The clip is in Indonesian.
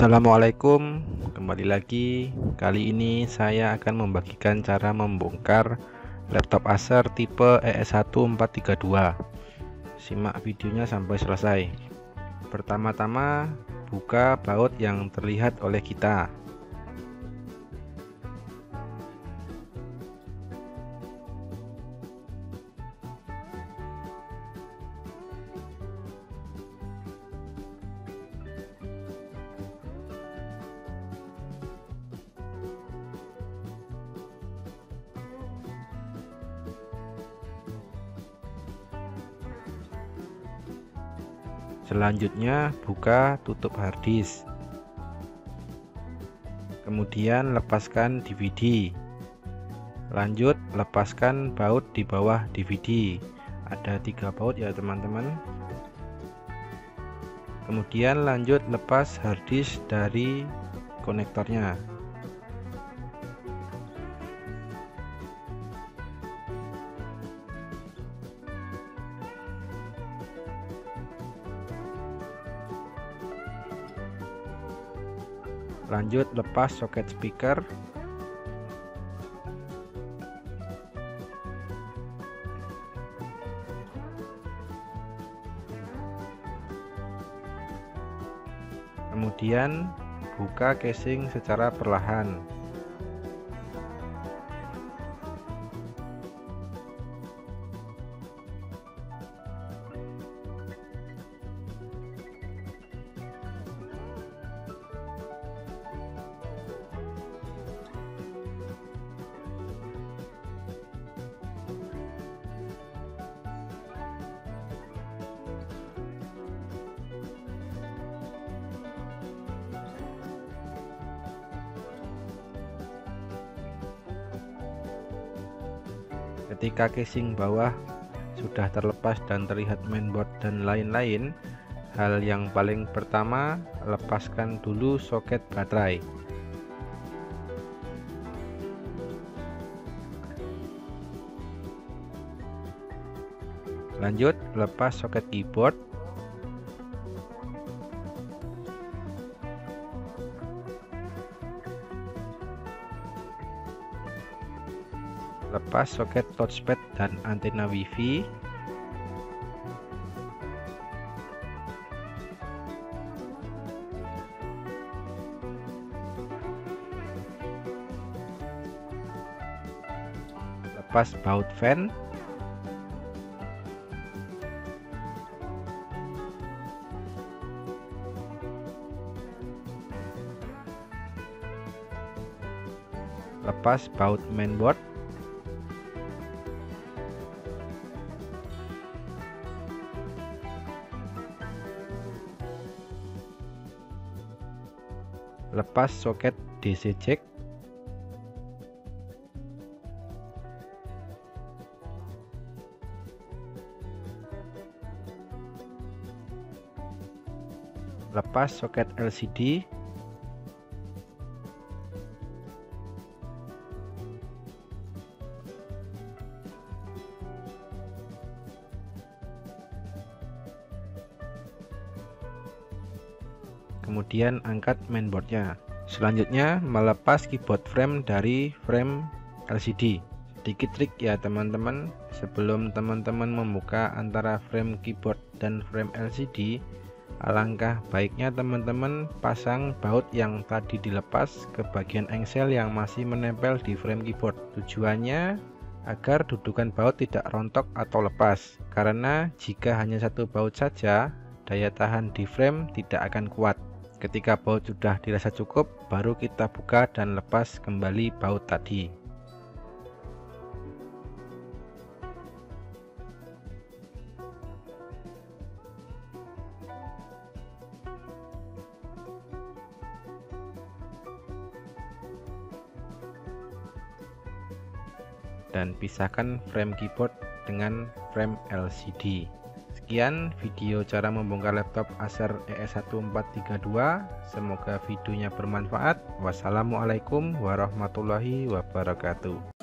Assalamualaikum, kembali lagi. Kali ini saya akan membagikan cara membongkar laptop Acer tipe ES1432. Simak videonya sampai selesai. Pertama-tama, buka baut yang terlihat oleh kita. Selanjutnya, buka tutup harddisk. Kemudian lepaskan DVD. Lanjut, lepaskan baut di bawah DVD. Ada 3 baut ya teman-teman. Kemudian lanjut lepas harddisk dari konektornya. Lanjut lepas soket speaker. Kemudian buka casing secara perlahan. Ketika casing bawah sudah terlepas dan terlihat mainboard dan lain-lain, hal yang paling pertama, lepaskan dulu soket baterai. Lanjut lepas soket keyboard. Lepas soket touchpad dan antena WiFi. Lepas baut fan. Lepas baut mainboard. Lepas soket DC jack. Lepas soket LCD. Kemudian angkat mainboardnya. Selanjutnya melepas keyboard frame dari frame LCD. Sedikit trik ya teman-teman, sebelum teman-teman membuka antara frame keyboard dan frame LCD, alangkah baiknya teman-teman pasang baut yang tadi dilepas ke bagian engsel yang masih menempel di frame keyboard. Tujuannya agar dudukan baut tidak rontok atau lepas, karena jika hanya satu baut saja, daya tahan di frame tidak akan kuat. Ketika baut sudah dirasa cukup, baru kita buka dan lepas kembali baut tadi. Dan pisahkan frame keyboard dengan frame LCD. Sekian video cara membongkar laptop Acer ES1432. Semoga videonya bermanfaat. Wassalamualaikum warahmatullahi wabarakatuh.